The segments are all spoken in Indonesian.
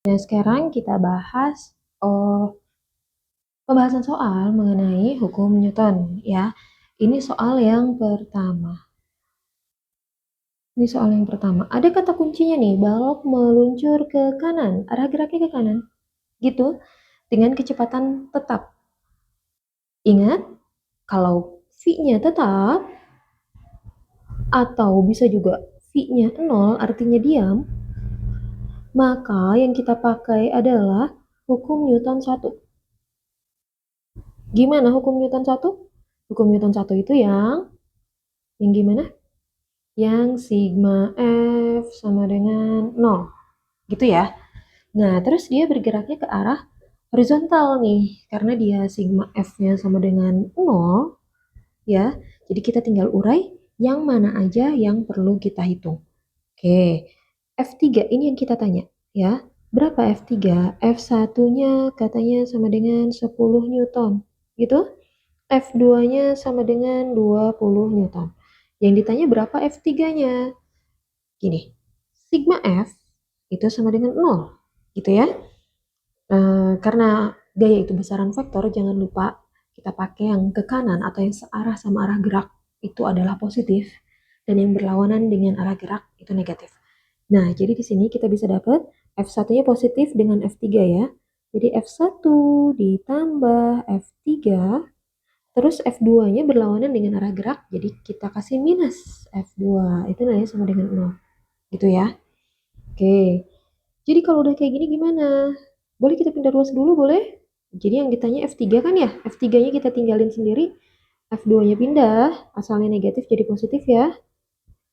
Nah, sekarang kita bahas pembahasan soal mengenai hukum Newton ya. Ini soal yang pertama. Ada kata kuncinya nih, balok meluncur ke kanan, arah geraknya ke kanan. Gitu, dengan kecepatan tetap. Ingat, kalau V-nya tetap, atau bisa juga V-nya 0, artinya diam, maka yang kita pakai adalah hukum Newton 1. Gimana hukum Newton 1? Hukum Newton 1 itu yang gimana? Yang sigma F sama dengan 0. Gitu ya. Nah, terus dia bergeraknya ke arah horizontal nih. Karena dia sigma F-nya sama dengan 0, ya. Jadi kita tinggal urai yang mana aja yang perlu kita hitung. Oke, F3 ini yang kita tanya, ya. Berapa F3? F1-nya katanya sama dengan 10 Newton, gitu. F2-nya sama dengan 20 Newton. Yang ditanya berapa F3-nya? Gini, sigma F itu sama dengan 0, gitu ya. Karena gaya itu besaran vektor, jangan lupa kita pakai yang ke kanan atau yang searah sama arah gerak itu adalah positif, dan yang berlawanan dengan arah gerak itu negatif. Nah, jadi di sini kita bisa dapat F1-nya positif dengan F3 ya. Jadi F1 ditambah F3, terus F2-nya berlawanan dengan arah gerak, jadi kita kasih minus F2, itu nilainya sama dengan 0. Gitu ya. Oke, jadi kalau udah kayak gini gimana? Boleh kita pindah ruas dulu, boleh? Jadi yang ditanya F3 kan ya? F3-nya kita tinggalin sendiri, F2-nya pindah, asalnya negatif jadi positif ya.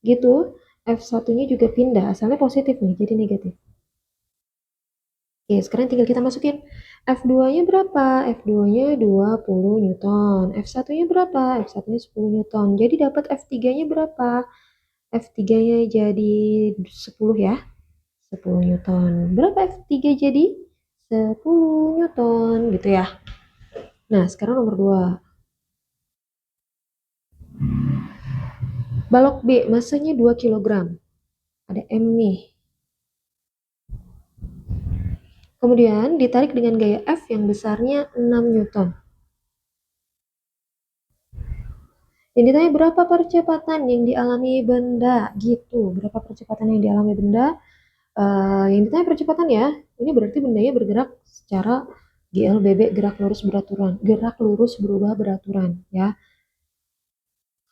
Gitu. F1-nya juga pindah, asalnya positif nih, jadi negatif. Oke, sekarang tinggal kita masukin. F2-nya berapa? F2-nya 20 Newton. F1-nya berapa? F1-nya 10 Newton. Jadi dapat F3-nya berapa? F3-nya jadi 10 ya. 10 Newton. Berapa F3 jadi? 10 Newton gitu ya. Nah, sekarang nomor 2. Balok B, masanya 2 kg. Ada M nih. Kemudian ditarik dengan gaya F yang besarnya 6 Newton. Yang ditanya berapa percepatan yang dialami benda gitu. Berapa percepatan yang dialami benda? Yang ditanya percepatan ya. Ini berarti bendanya bergerak secara GLBB, gerak lurus beraturan. Gerak lurus berubah beraturan ya.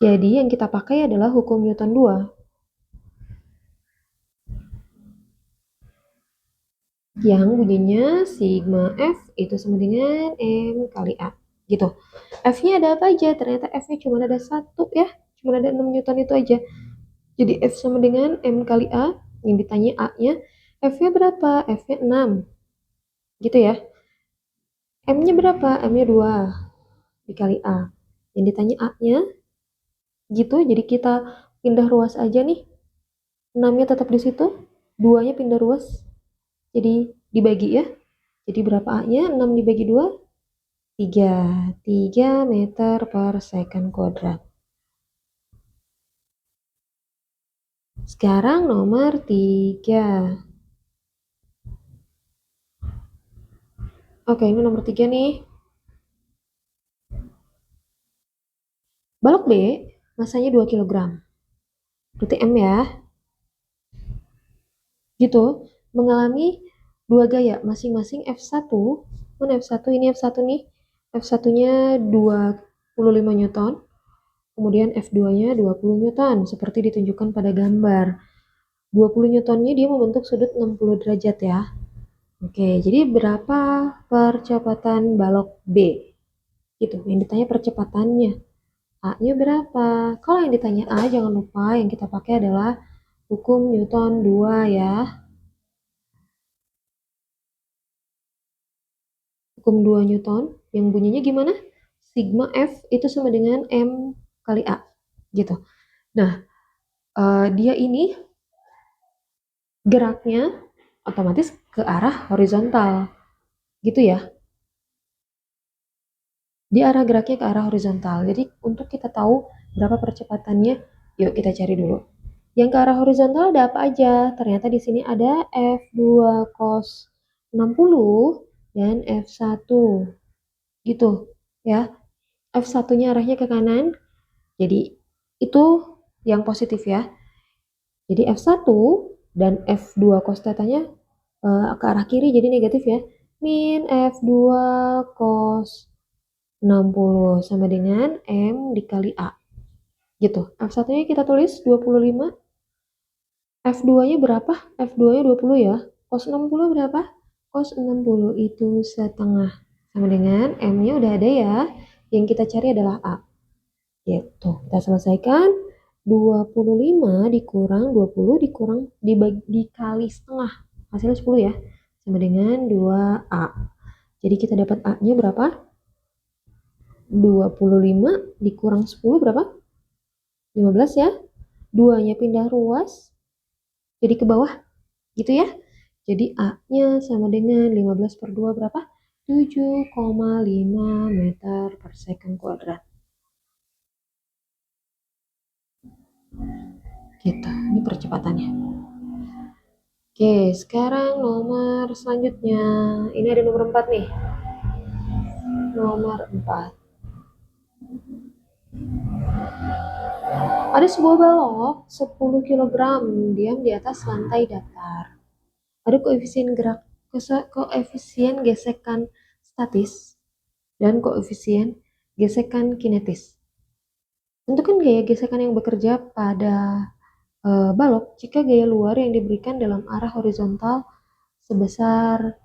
Jadi yang kita pakai adalah hukum Newton 2. Yang bunyinya sigma F itu sama dengan M kali A. Gitu. F-nya ada apa aja? Ternyata F-nya cuma ada 1 ya. Cuma ada 6 Newton itu aja. Jadi F sama dengan M kali A. Yang ditanya A-nya. F-nya berapa? F-nya 6. Gitu ya. M-nya berapa? M-nya 2 dikali A. Yang ditanya A-nya. Gitu. Jadi kita pindah ruas aja nih. 6-nya tetap di situ. 2-nya pindah ruas. Jadi dibagi ya. Jadi berapa A-nya? 6 dibagi 2? 3 meter per second kuadrat. Sekarang nomor 3. Oke, ini nomor 3 nih. Balok B, masanya 2 kg. Berarti M ya. Gitu, mengalami 2 gaya, masing-masing F1. Mana F1? Ini F1 nih. F1-nya 25 Newton. Kemudian F2-nya 20 Newton, seperti ditunjukkan pada gambar. 20 Newtonnya dia membentuk sudut 60 derajat ya. Oke, jadi berapa percepatan balok B? Gitu, yang ditanya percepatannya. A-nya berapa? Kalau yang ditanya A, jangan lupa yang kita pakai adalah hukum Newton 2 ya. Hukum 2 Newton, yang bunyinya gimana? Sigma F itu sama dengan M kali A. Gitu. Nah, dia ini geraknya otomatis ke arah horizontal. Gitu ya. Dia arah geraknya ke arah horizontal. Jadi untuk kita tahu berapa percepatannya, yuk kita cari dulu. Yang ke arah horizontal ada apa aja? Ternyata di sini ada F2 cos 60 dan F1 gitu ya. F1-nya arahnya ke kanan, jadi itu yang positif ya. Jadi F1 dan F2 cos θ-nya ke arah kiri jadi negatif ya. Min F2 cos 60 sama dengan M dikali A. Gitu. F1-nya kita tulis 25. F2-nya berapa? F2-nya 20 ya. Cos 60 berapa? Cos 60 itu setengah. Sama dengan M-nya udah ada ya. Yang kita cari adalah A. Gitu. Kita selesaikan. 25 dikurang 20 dikali setengah. Hasilnya 10 ya. Sama dengan 2A. Jadi kita dapat A-nya berapa? 25 dikurang 10 berapa? 15 ya. 2-nya pindah ruas. Jadi ke bawah. Gitu ya. Jadi A-nya sama dengan 15 per 2 berapa? 7,5 meter per second kuadrat. Gitu. Ini percepatannya. Oke, sekarang nomor selanjutnya. Ini ada nomor 4 nih. Nomor 4. Ada sebuah balok 10 kg diam di atas lantai datar. Ada koefisien gesekan statis dan koefisien gesekan kinetis. Tentukan gaya gesekan yang bekerja pada balok jika gaya luar yang diberikan dalam arah horizontal sebesar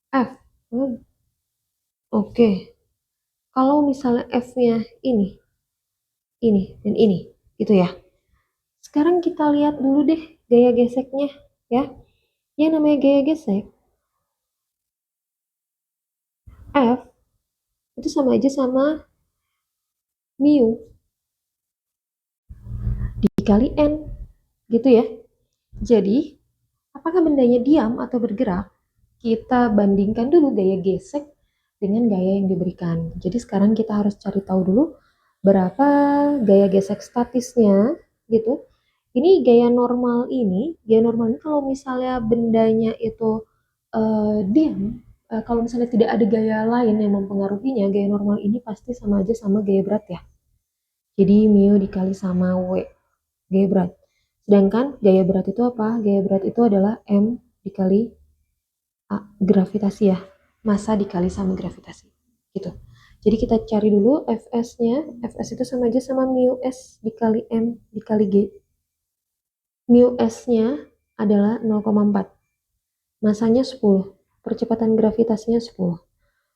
F. Oke. Kalau misalnya F-nya ini, dan ini, gitu ya. Sekarang kita lihat dulu deh gaya geseknya, ya. Yang namanya gaya gesek, F, itu sama aja sama mu dikali N, gitu ya. Jadi, apakah bendanya diam atau bergerak? Kita bandingkan dulu gaya gesek dengan gaya yang diberikan. Jadi sekarang kita harus cari tahu dulu berapa gaya gesek statisnya, gitu. Ini gaya normal ini kalau misalnya bendanya itu diam, kalau misalnya tidak ada gaya lain yang mempengaruhinya, gaya normal ini pasti sama aja sama gaya berat ya. Jadi mu dikali sama W, gaya berat. Sedangkan gaya berat itu apa? Gaya berat itu adalah M dikali A, gravitasi ya. Massa dikali sama gravitasi. Gitu. Jadi kita cari dulu Fs-nya. Fs itu sama aja sama mu S dikali M dikali G. Mu S-nya adalah 0,4. Masanya 10. Percepatan gravitasinya 10.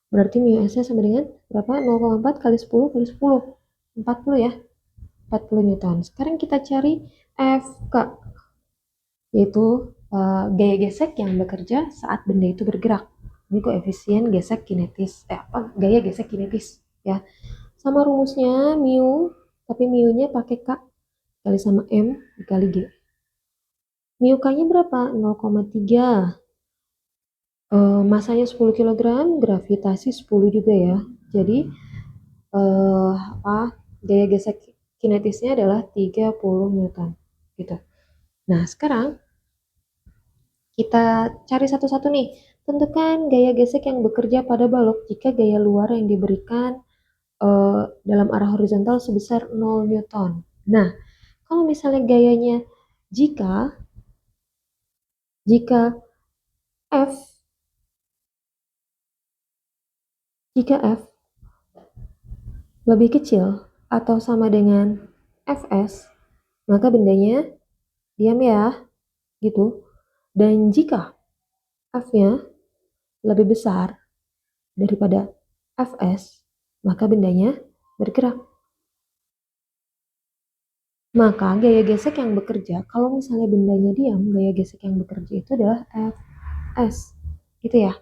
Berarti mu S-nya sama dengan berapa? 0,4 kali 10 kali 10. 40 ya. 40 Newton. Sekarang kita cari Fk, yaitu gaya gesek yang bekerja saat benda itu bergerak. Ini koefisien gesek kinetis. Gaya gesek kinetis ya. Sama rumusnya mu, tapi mu-nya pakai K kali sama M dikali G. Mu K-nya berapa? 0,3. Masanya 10 kg, gravitasi 10 juga ya. Jadi gaya gesek kinetisnya adalah 30 Newton gitu. Nah, sekarang kita cari satu-satu nih. Tentukan gaya gesek yang bekerja pada balok jika gaya luar yang diberikan dalam arah horizontal sebesar 0 Newton. Nah, kalau misalnya gayanya jika F lebih kecil atau sama dengan Fs, maka bendanya diam ya, gitu. Dan jika F-nya lebih besar daripada Fs, maka bendanya bergerak. Maka gaya gesek yang bekerja, kalau misalnya bendanya diam, gaya gesek yang bekerja itu adalah Fs, gitu ya.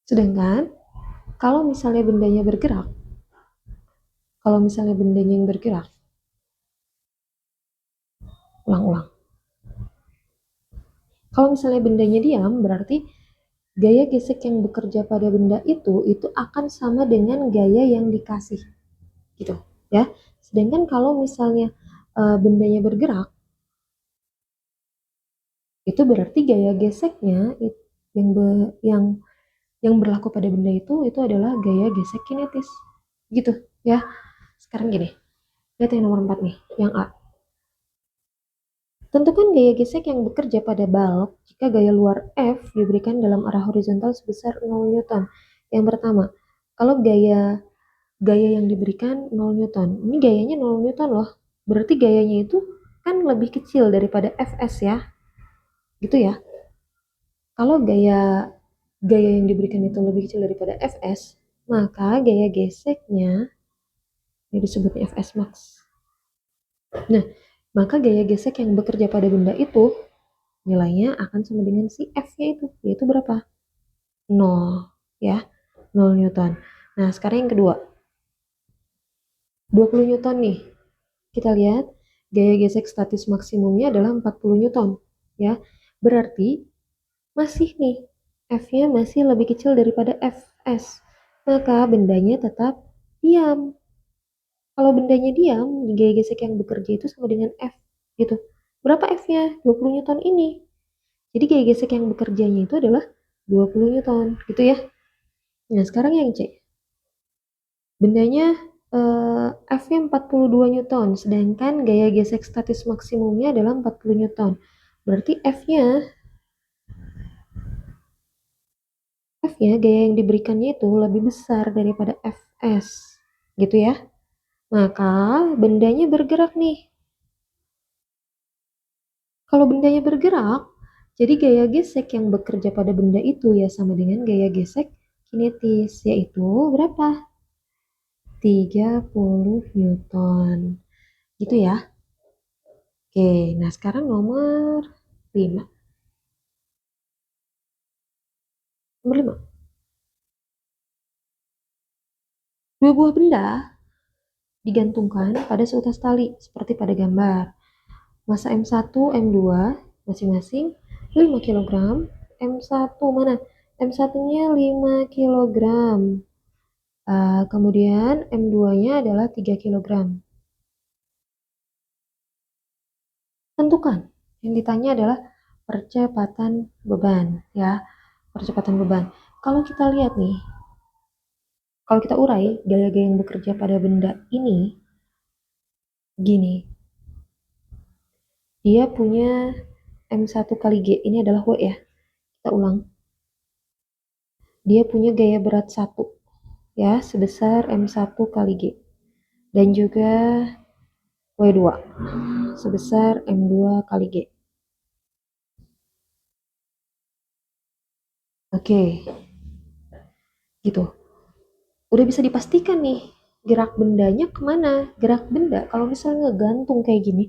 Sedangkan kalau misalnya bendanya bergerak, ulang-ulang. Kalau misalnya bendanya diam, berarti gaya gesek yang bekerja pada benda itu akan sama dengan gaya yang dikasih, gitu ya. Sedangkan kalau misalnya bendanya bergerak, itu berarti gaya geseknya yang berlaku pada benda itu adalah gaya gesek kinetis. Gitu ya. Sekarang gini, lihat yang nomor 4 nih, yang A. Tentukan gaya gesek yang bekerja pada balok jika gaya luar F diberikan dalam arah horizontal sebesar 0 Newton. Yang pertama, kalau gaya yang diberikan 0 Newton, ini gayanya 0 Newton loh. Berarti gayanya itu kan lebih kecil daripada Fs ya. Gitu ya. Kalau gaya yang diberikan itu lebih kecil daripada Fs, maka gaya geseknya ini disebutnya Fs max. Nah, maka gaya gesek yang bekerja pada benda itu nilainya akan sama dengan si F-nya itu, yaitu berapa? 0 ya, 0 Newton. Nah, sekarang yang kedua, 20 Newton nih. Kita lihat gaya gesek statis maksimumnya adalah 40 Newton ya. Berarti masih nih F-nya masih lebih kecil daripada Fs. Maka bendanya tetap diam. Kalau bendanya diam, gaya gesek yang bekerja itu sama dengan F gitu. Berapa F-nya? 20 Newton ini. Jadi gaya gesek yang bekerjanya itu adalah 20 Newton gitu ya. Nah, sekarang yang C. Bendanya F-nya 42 Newton, sedangkan gaya gesek statis maksimumnya adalah 40 Newton. Berarti F-nya gaya yang diberikannya itu lebih besar daripada Fs. Gitu ya. Maka bendanya bergerak nih. Kalau bendanya bergerak, jadi gaya gesek yang bekerja pada benda itu ya sama dengan gaya gesek kinetis, yaitu berapa? 30 Newton. Gitu ya. Oke, nah sekarang nomor 5. Nomor 5. Dua buah benda digantungkan pada seutas tali, seperti pada gambar. Massa M1, M2 masing-masing 5 kg. M1 mana? M1-nya 5 kg. Kemudian M2-nya adalah 3 kg. Tentukan. Yang ditanya adalah percepatan beban ya. Percepatan beban. Kalau kita lihat nih, kalau kita urai gaya-gaya yang bekerja pada benda ini gini. Dia punya M1 kali G. Ini adalah W ya. Kita ulang. Dia punya gaya berat 1 ya sebesar M1 kali G. Dan juga W2 sebesar M2 kali G. Oke. Gitu. Udah bisa dipastikan nih gerak bendanya kemana. Gerak benda kalau misalnya ngegantung kayak gini,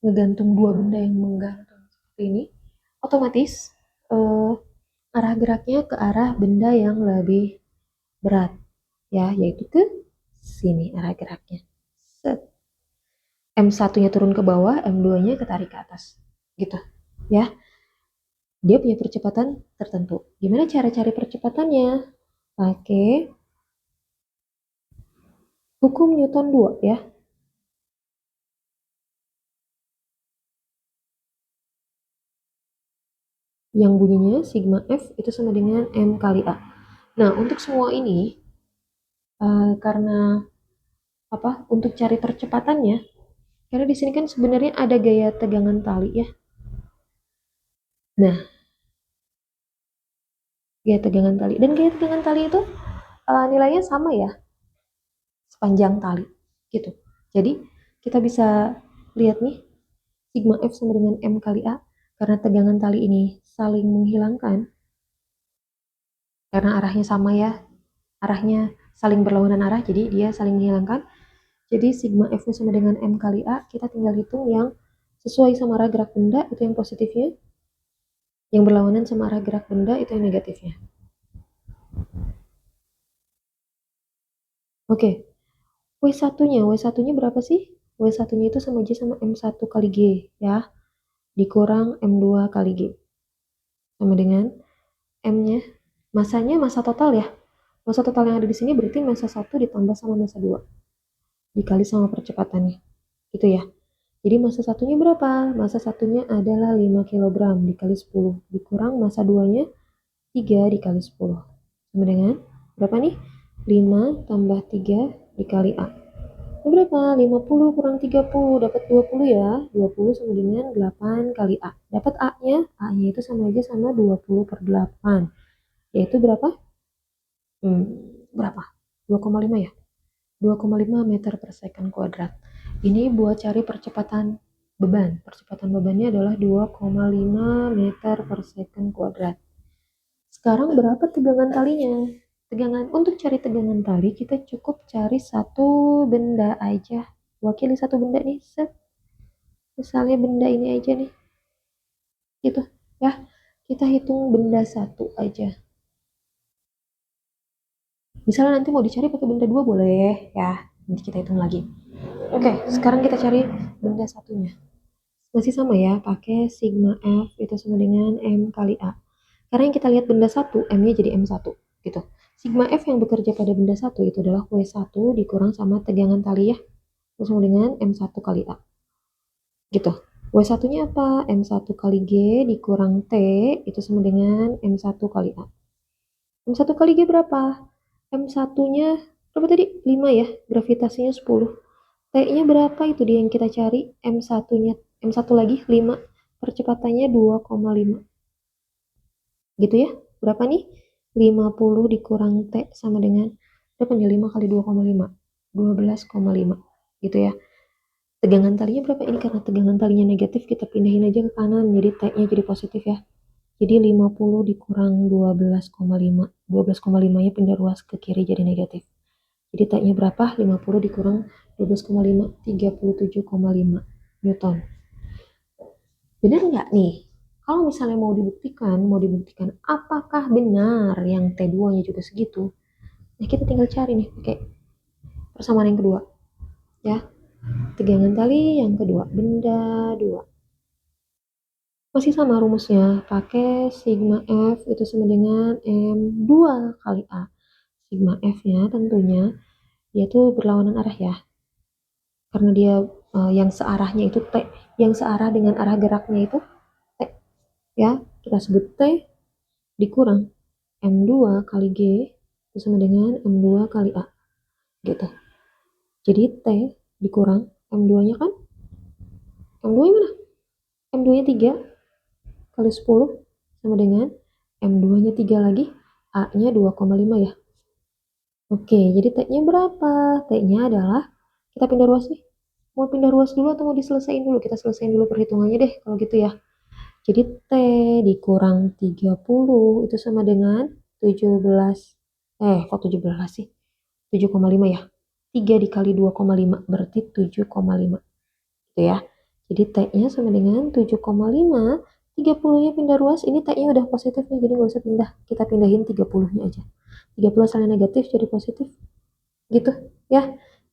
ngegantung dua benda yang menggantung seperti ini, otomatis arah geraknya ke arah benda yang lebih berat ya, yaitu ke sini arah geraknya. Set. M1-nya turun ke bawah, M2-nya ketarik ke atas. Gitu ya. Dia punya percepatan tertentu. Gimana cara cari percepatannya? Pakai hukum Newton 2 ya. Yang bunyinya sigma F itu sama dengan M kali A. Nah, untuk semua ini karena apa? Untuk cari percepatannya, karena di sini kan sebenarnya ada gaya tegangan tali ya. Nah, gaya tegangan tali dan gaya tegangan tali itu nilainya sama ya sepanjang tali gitu. Jadi kita bisa lihat nih sigma F sama dengan M kali A karena tegangan tali ini saling menghilangkan karena arahnya sama ya, arahnya saling berlawanan arah, jadi dia saling menghilangkan. Jadi sigma F-nya sama dengan M kali A, kita tinggal hitung yang sesuai sama arah gerak benda, itu yang positifnya. Yang berlawanan sama arah gerak benda, itu yang negatifnya. Oke, W1-nya berapa sih? W1-nya itu sama aja sama M1 kali G, ya. Dikurang M2 kali G. Sama dengan M-nya, masanya massa total ya. Massa total yang ada di sini berarti massa 1 ditambah sama massa 2. Dikali sama percepatannya. Gitu ya. Jadi massa satunya berapa? Massa satunya adalah 5 kg dikali 10 dikurang massa 2-nya 3 dikali 10. Sama dengan berapa nih? 5 tambah 3 dikali A. Ini berapa? 50 kurang 30 dapat 20 ya. 20 sama dengan 8 kali A. Dapat A-nya. A-nya itu sama aja sama 20/8. Yaitu berapa? Berapa? 2,5 ya? 2,5 meter per second kuadrat. Ini buat cari percepatan beban. Percepatan bebannya adalah 2,5 meter per second kuadrat. Sekarang berapa tegangan talinya? Untuk cari tegangan tali kita cukup cari satu benda aja. Wakili satu benda nih, set. Misalnya benda ini aja nih. Gitu ya. Kita hitung benda satu aja. Misalnya nanti mau dicari pakai benda dua boleh ya. Nanti kita hitung lagi. Oke, sekarang kita cari benda satunya. Masih sama ya, pakai sigma F itu sama dengan M kali A. Karena yang kita lihat benda satu, M-nya jadi M1 gitu. Sigma F yang bekerja pada benda satu itu adalah W1 dikurang sama tegangan tali ya. Itu sama dengan M1 kali A. Gitu. W1-nya apa? M1 kali G dikurang T itu sama dengan M1 kali A. M1 kali G berapa? M1-nya berapa tadi? 5 ya, gravitasinya 10. T-nya berapa itu dia yang kita cari? M1-nya, M1 lagi 5, percepatannya 2,5. Gitu ya. Berapa nih? 50 dikurang T sama dengan berapa nih? 5 kali 2,5. 12,5. Gitu ya. Tegangan talinya berapa? Ini karena tegangan talinya negatif, kita pindahin aja ke kanan. Jadi T-nya jadi positif ya. Jadi 50 dikurang 12,5. 12,5-nya pindah ruas ke kiri jadi negatif. Jadi T-nya berapa? 50 dikurang 12,5, 37,5 Newton. Benar nggak nih? Kalau misalnya mau dibuktikan apakah benar yang T2-nya juga segitu. Nah, kita tinggal cari nih pakai persamaan yang kedua. Ya. Tegangan tali yang kedua, benda 2. Masih sama rumusnya, pakai sigma F itu sama dengan M2 kali A. Sigma F-nya tentunya dia tuh berlawanan arah ya. Karena dia yang searahnya itu T, yang searah dengan arah geraknya itu T. Ya, kita sebut T dikurang M2 kali G itu sama dengan M2 kali A. Gitu. Jadi T dikurang M2-nya kan? M2-nya mana? M2-nya 3 kali 10 sama dengan M2-nya 3 lagi, A-nya 2,5 ya. Oke, jadi T-nya berapa? T-nya adalah, kita pindah ruas nih. Mau pindah ruas dulu atau mau diselesain dulu? Kita selesaiin dulu perhitungannya deh kalau gitu ya. Jadi T dikurang 30 itu sama dengan 17. Kok 17 sih? 7,5 ya. 3 dikali 2,5 berarti 7,5. Gitu ya. Jadi T-nya sama dengan 7,5. 30-nya pindah ruas. Ini T-nya udah positif nih, jadi nggak usah pindah. Kita pindahin 30-nya aja. 30 asalnya negatif jadi positif. Gitu ya.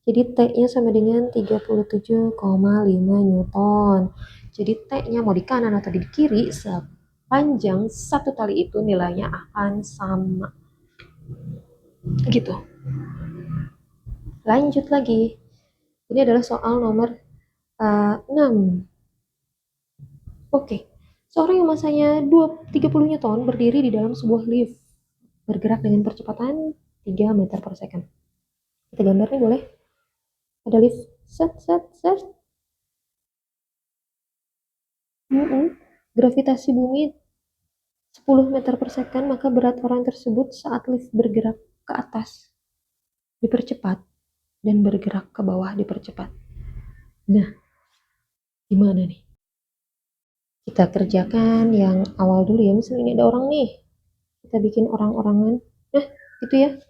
Jadi T-nya sama dengan 37,5 Newton. Jadi T-nya mau di kanan atau di kiri, sepanjang satu tali itu nilainya akan sama. Gitu. Lanjut lagi. Ini adalah soal nomor 6. Oke. Seorang yang masanya 30 Newton berdiri di dalam sebuah lift. Bergerak dengan percepatan 3 meter per second. Kita gambar nih boleh? Ada lift. Set, set, set. Gravitasi bumi 10 meter per second, maka berat orang tersebut saat lift bergerak ke atas dipercepat dan bergerak ke bawah dipercepat. Nah, gimana nih? Kita kerjakan yang awal dulu ya. Misalnya ini ada orang nih. Kita bikin orang-orangan. Nah, gitu ya.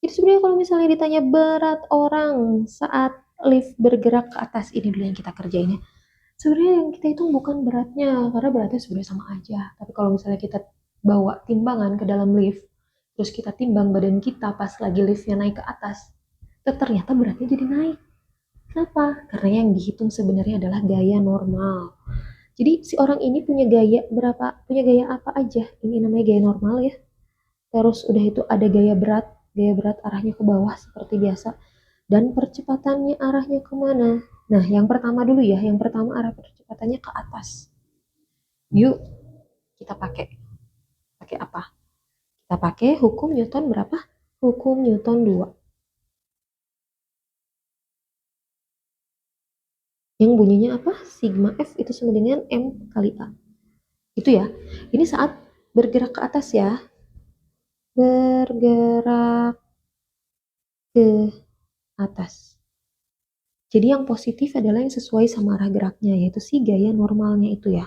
Jadi sebenarnya kalau misalnya ditanya berat orang saat lift bergerak ke atas, ini dulu yang kita kerjain ya. Sebenarnya yang kita hitung bukan beratnya, karena beratnya sebenarnya sama aja. Tapi kalau misalnya kita bawa timbangan ke dalam lift, terus kita timbang badan kita pas lagi liftnya naik ke atas, ternyata beratnya jadi naik. Kenapa? Karena yang dihitung sebenarnya adalah gaya normal. Jadi si orang ini punya gaya berapa? Punya gaya apa aja? Ini namanya gaya normal ya. Terus udah itu ada gaya berat arahnya ke bawah seperti biasa. Dan percepatannya arahnya kemana? Nah, yang pertama dulu ya. Yang pertama arah percepatannya ke atas. Yuk, kita pakai. Pakai apa? Kita pakai hukum Newton berapa? Hukum Newton 2. Yang bunyinya apa? Sigma F itu sama dengan M kali A. Itu ya. Ini saat bergerak ke atas ya. Bergerak ke atas. Jadi yang positif adalah yang sesuai sama arah geraknya, yaitu si gaya normalnya itu ya.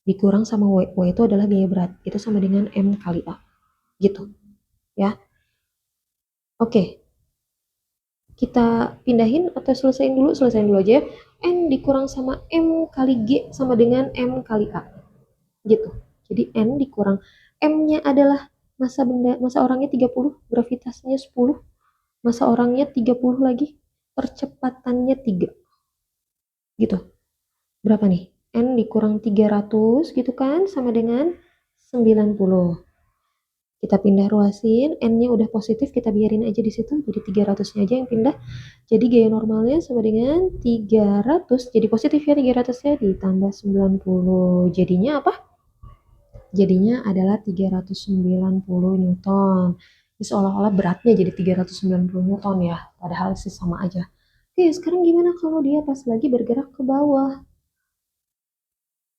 Dikurang sama W. W itu adalah gaya berat. Itu sama dengan M kali A. Gitu. Ya. Oke. Kita pindahin atau selesaiin dulu? Selesaiin dulu aja ya. N dikurang sama M kali G sama dengan M kali A. Gitu. Jadi N dikurang. M-nya adalah masa orangnya 30, gravitasnya 10, masa orangnya 30 lagi, percepatannya 3. Gitu. Berapa nih? N dikurang 300 gitu kan, sama dengan 90. Kita pindah ruasin, N-nya udah positif, kita biarin aja di situ, jadi 300-nya aja yang pindah. Jadi gaya normalnya sama dengan 300, jadi positif ya 300-nya ditambah 90. Jadinya apa? Jadinya adalah 390 Newton. Jadi seolah-olah beratnya jadi 390 Newton ya, padahal sih sama aja. Oke, sekarang gimana kalau dia pas lagi bergerak ke bawah?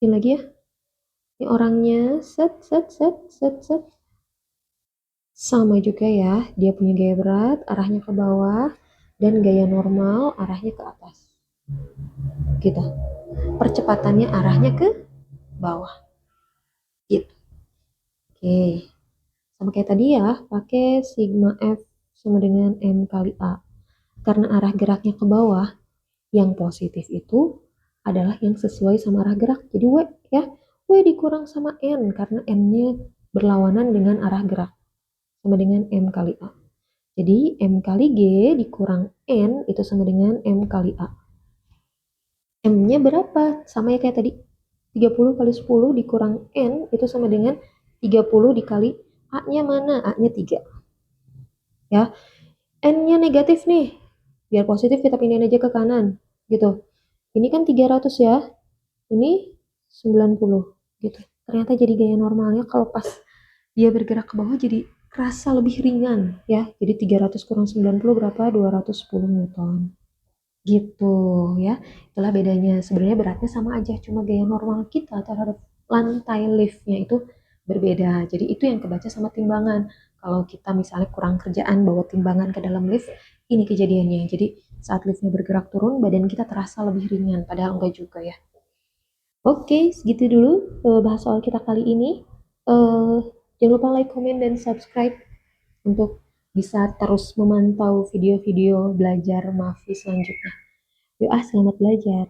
Ini lagi ya. Ini orangnya set set set set set. Sama juga ya, dia punya gaya berat, arahnya ke bawah, dan gaya normal arahnya ke atas. Gitu. Percepatannya arahnya ke bawah. Gitu. Oke. Sama kayak tadi ya, pakai sigma F sama dengan M kali A. Karena arah geraknya ke bawah, yang positif itu adalah yang sesuai sama arah gerak. Jadi W ya, W dikurang sama N karena N-nya berlawanan dengan arah gerak. Sama dengan M kali A. Jadi M kali G dikurang N itu sama dengan M kali A. M-nya berapa? Sama ya kayak tadi. 30 kali 10 dikurang N itu sama dengan 30 dikali A-nya mana? A-nya 3. Ya. N-nya negatif nih. Biar positif kita pindahin aja ke kanan. Gitu. Ini kan 300 ya. Ini 90 gitu. Ternyata jadi gaya normalnya kalau pas dia bergerak ke bawah jadi kerasa lebih ringan ya. Jadi 300 kurang 90 berapa? 210 Newton. Gitu ya. Itulah bedanya. Sebenarnya beratnya sama aja, cuma gaya normal kita terhadap lantai liftnya itu berbeda. Jadi itu yang kebaca sama timbangan. Kalau kita misalnya kurang kerjaan bawa timbangan ke dalam lift, ini kejadiannya. Jadi saat liftnya bergerak turun, badan kita terasa lebih ringan, padahal enggak juga ya. Oke, segitu dulu bahas soal kita kali ini. Eh, jangan lupa like, comment, dan subscribe untuk bisa terus memantau video-video belajar MAFI selanjutnya. Yuk selamat belajar.